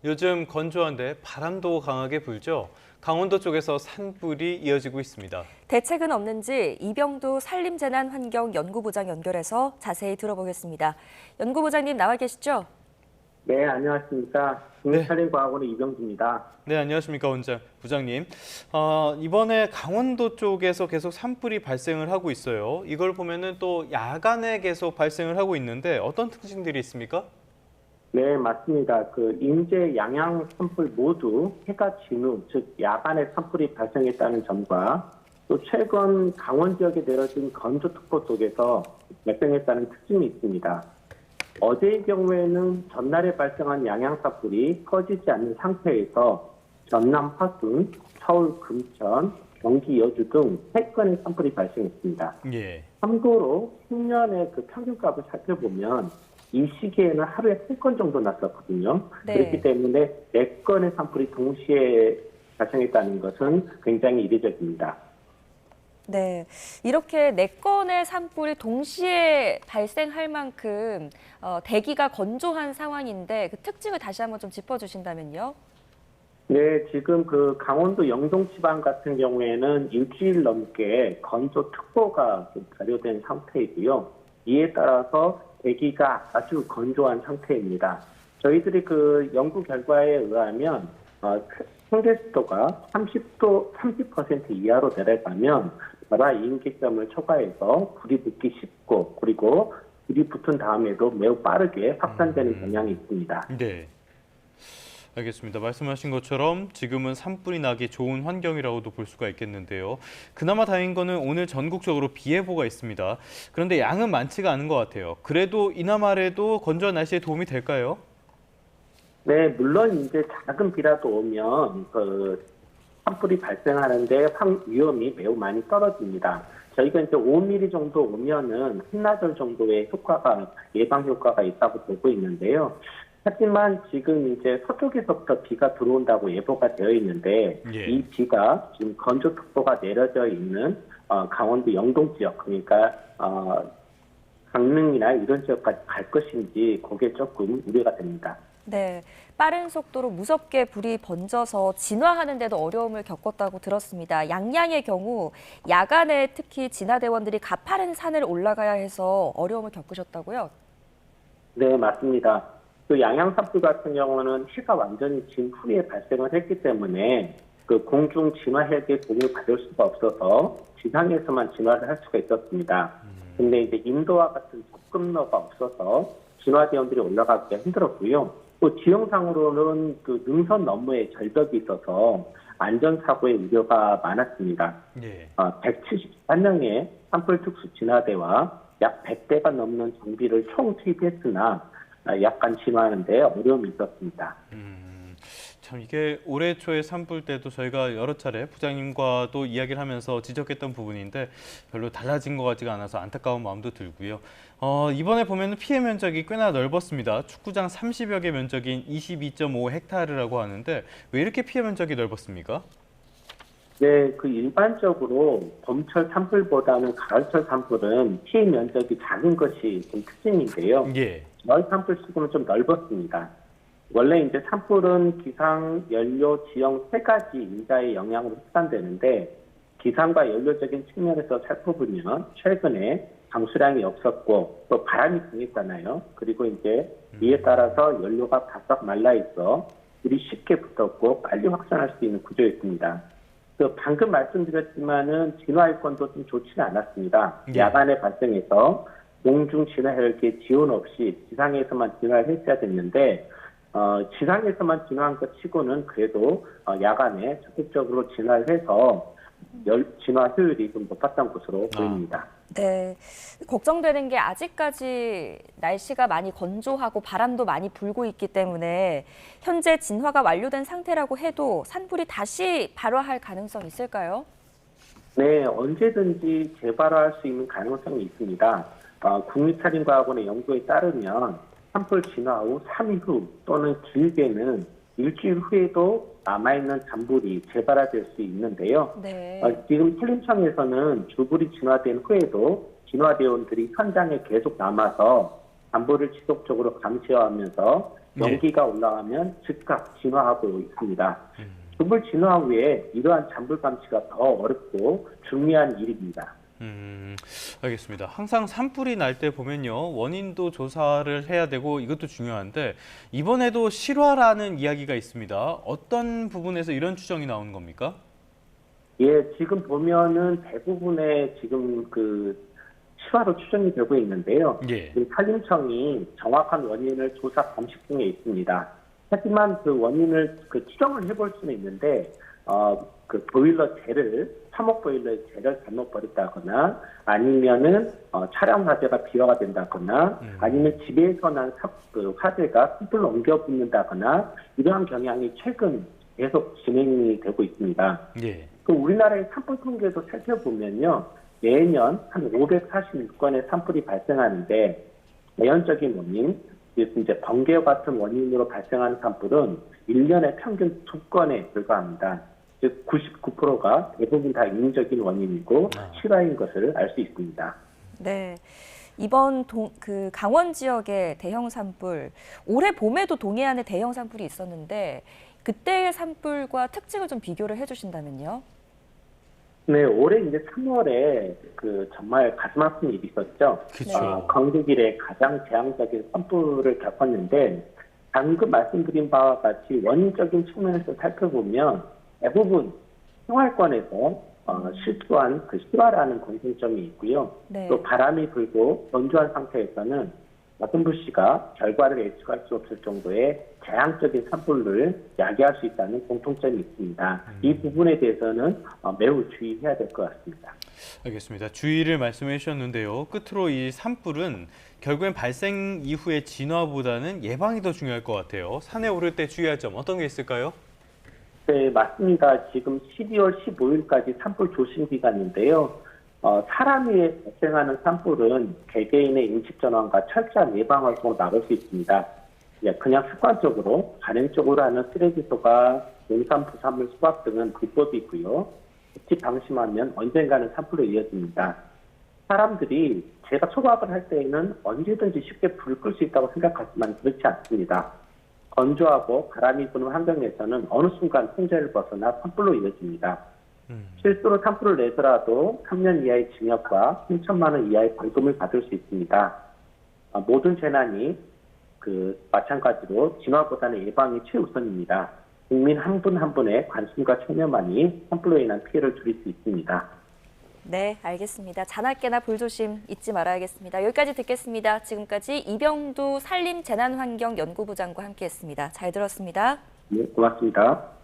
요즘 건조한데 바람도 강하게 불죠. 강원도 쪽에서 산불이 이어지고 있습니다. 대책은 없는지 이병두 산림재난환경연구부장 연결해서 자세히 들어보겠습니다. 연구부장님 나와 계시죠? 네, 안녕하십니까. 네. 국립산림과학원의 이병주입니다. 네, 안녕하십니까, 부장님. 이번에 강원도 쪽에서 계속 산불이 발생을 하고 있어요. 이걸 보면은 또 야간에 계속 발생을 하고 있는데 어떤 특징들이 있습니까? 네, 맞습니다. 인제, 양양 산불 모두 해가 진 후, 즉 야간에 산불이 발생했다는 점과 또 최근 강원 지역에 내려진 건조특보 쪽에서 발생했다는 특징이 있습니다. 어제의 경우에는 전날에 발생한 양양 산불이 꺼지지 않는 상태에서 전남 화순, 서울 금천, 경기 여주 등 3건의 산불이 발생했습니다. 예. 참고로 10년의 평균값을 살펴보면 이 시기에는 하루에 3건 정도 났었거든요. 네. 그렇기 때문에 4건의 산불이 동시에 발생했다는 것은 굉장히 이례적입니다. 네, 이렇게 4건의 산불이 동시에 발생할 만큼 대기가 건조한 상황인데 그 특징을 다시 한번 좀 짚어주신다면요. 네, 지금 강원도 영동 지방 같은 경우에는 일주일 넘게 건조특보가 발효된 상태이고요. 이에 따라서 대기가 아주 건조한 상태입니다. 저희들이 연구 결과에 의하면 평균 습도가 30% 이하로 내려가면 발화 임계점을 초과해서 불이 붙기 쉽고 그리고 불이 붙은 다음에도 매우 빠르게 확산되는 경향이 있습니다. 네. 알겠습니다. 말씀하신 것처럼 지금은 산불이 나기 좋은 환경이라고도 볼 수가 있겠는데요. 그나마 다행인 거는 오늘 전국적으로 비 예보가 있습니다. 그런데 양은 많지가 않은 것 같아요. 그래도 이나마래도 건조한 날씨에 도움이 될까요? 네, 물론 이제 작은 비라도 오면 산불이 발생하는데 위험이 매우 많이 떨어집니다. 저희가 이제 5mm 정도 오면은 한나절 정도의 예방 효과가 있다고 보고 있는데요. 하지만 지금 이제 서쪽에서부터 비가 들어온다고 예보가 되어 있는데 예. 이 비가 지금 건조특보가 내려져 있는 강원도 영동 지역, 그러니까 강릉이나 이런 지역까지 갈 것인지 그게 조금 우려가 됩니다. 네, 빠른 속도로 무섭게 불이 번져서 진화하는 데도 어려움을 겪었다고 들었습니다. 양양의 경우 야간에 특히 진화대원들이 가파른 산을 올라가야 해서 어려움을 겪으셨다고요? 네, 맞습니다. 양양 산불 같은 경우는 해가 완전히 진 후에 발생을 했기 때문에 공중 진화 헬기의 도움을 받을 수가 없어서 지상에서만 진화를 할 수가 있었습니다. 근데 이제 인도와 같은 접근로가 없어서 진화대원들이 올라가기가 힘들었고요. 또 지형상으로는 능선 너머에 절벽이 있어서 안전사고의 우려가 많았습니다. 예. 174명의 산불 특수 진화대와 약 100대가 넘는 정비를 총 투입했으나 약간 진화하는 데 어려움이 있었습니다. 참 이게 올해 초에 산불 때도 저희가 여러 차례 부장님과도 이야기를 하면서 지적했던 부분인데 별로 달라진 것 같지가 않아서 안타까운 마음도 들고요. 이번에 보면 피해 면적이 꽤나 넓었습니다. 축구장 30여 개 면적인 22.5헥타르라고 하는데 왜 이렇게 피해 면적이 넓었습니까? 네, 일반적으로 봄철 산불보다는 가을철 산불은 피해 면적이 작은 것이 좀 특징인데요. 예. 가을 산불 시기는 좀 넓었습니다. 원래 이제 산불은 기상, 연료, 지형 3가지 인자의 영향으로 확산되는데 기상과 연료적인 측면에서 살펴보면 최근에 강수량이 없었고 또 바람이 강했잖아요. 그리고 이제 이에 따라서 연료가 바싹 말라 있어 불이 쉽게 붙었고 빨리 확산할 수 있는 구조였습니다. 방금 말씀드렸지만은 진화일권도 좀 좋지는 않았습니다. 예. 야간에 발생해서 공중 진화 헬기의 지원 없이 지상에서만 진화를 했어야 됐는데 지상에서만 진화한 것 치고는 그래도 야간에 적극적으로 진화를 해서 진화 효율이 좀 높았던 것으로 보입니다. 네, 걱정되는 게 아직까지 날씨가 많이 건조하고 바람도 많이 불고 있기 때문에 현재 진화가 완료된 상태라고 해도 산불이 다시 발화할 가능성이 있을까요? 네, 언제든지 재발화할 수 있는 가능성이 있습니다. 국립산림과학원의 연구에 따르면 산불 진화 후 3일 후 또는 길게는 일주일 후에도 남아있는 잔불이 재발화될 수 있는데요. 네. 지금 산림청에서는 주불이 진화된 후에도 진화대원들이 현장에 계속 남아서 잔불을 지속적으로 감시하면서 연기가 올라가면 즉각 진화하고 있습니다. 습을 진화 후에 이러한 잔불 감시가 더 어렵고 중요한 일입니다. 알겠습니다. 항상 산불이 날 때 보면요, 원인도 조사를 해야 되고 이것도 중요한데 이번에도 실화라는 이야기가 있습니다. 어떤 부분에서 이런 추정이 나오는 겁니까? 예, 지금 보면은 대부분의 지금 그 실화로 추정이 되고 있는데요. 예. 지금 산림청이 정확한 원인을 조사 검식 중에 있습니다. 하지만 그 원인을 추정을 해볼 수는 있는데, 그 보일러 재를 화목 보일러 재를 잘못 버렸다거나 아니면은 차량 화재가 비화가 된다거나 아니면 집에서 난 그 화재가 숯불로 옮겨 붙는다거나 이러한 경향이 최근 계속 진행이 되고 있습니다. 예. 그 우리나라의 산불 통계도 살펴보면요, 매년 한 546건의 산불이 발생하는데 자연적인 원인, 이제 번개와 같은 원인으로 발생하는 산불은 1년에 평균 2건에 불과합니다. 즉 99%가 대부분 다 인위적인 원인이고 실화인 것을 알 수 있습니다. 네. 이번 그 강원 지역의 대형 산불, 올해 봄에도 동해안에 대형 산불이 있었는데 그때의 산불과 특징을 좀 비교를 해주신다면요. 네, 올해 이제 3월에 그 정말 가슴 아픈 일이 있었죠. 그렇죠. 광주길에 가장 재앙적인 산불을 겪었는데 방금 말씀드린 바와 같이 원인적인 측면에서 살펴보면 대부분 생활권에서 실수한 그 실화라는 공통점이 있고요. 네. 또 바람이 불고 건조한 상태에서는 마տն부 씨가 결과를 예측할 수 없을 정도의 재앙적인 산불을 야기할 수 있다는 공통점이 있습니다. 이 부분에 대해서는 매우 주의해야 될 것 같습니다. 알겠습니다. 주의를 말씀해 주셨는데요. 끝으로 이 산불은 결국엔 발생 이후의 진화보다는 예방이 더 중요할 것 같아요. 산에 오를 때 주의할 점 어떤 게 있을까요? 네, 맞습니다. 지금 12월 15일까지 산불 조심 기간인데요. 사람 위에 발생하는 산불은 개개인의 인식 전환과 철저한 예방 활동을 막을 수 있습니다. 그냥 습관적으로 간헐적으로 하는 쓰레기소가 농산 부산물 수확 등은 불법이고요. 특히 방심하면 언젠가는 산불로 이어집니다. 사람들이 제가 초밥을 할 때에는 언제든지 쉽게 불을 끌 수 있다고 생각하지만 그렇지 않습니다. 건조하고 바람이 부는 환경에서는 어느 순간 통제를 벗어나 산불로 이어집니다. 실수로 산불을 내더라도 3년 이하의 징역과 3천만 원 이하의 벌금을 받을 수 있습니다. 모든 재난이 마찬가지로 진화보다는 예방이 최우선입니다. 국민 한 분 한 분의 관심과 참여만이 산불로 인한 피해를 줄일 수 있습니다. 네, 알겠습니다. 잔악계나 불조심 잊지 말아야겠습니다. 여기까지 듣겠습니다. 지금까지 이병두 산림재난환경연구부장과 함께했습니다. 잘 들었습니다. 네, 고맙습니다.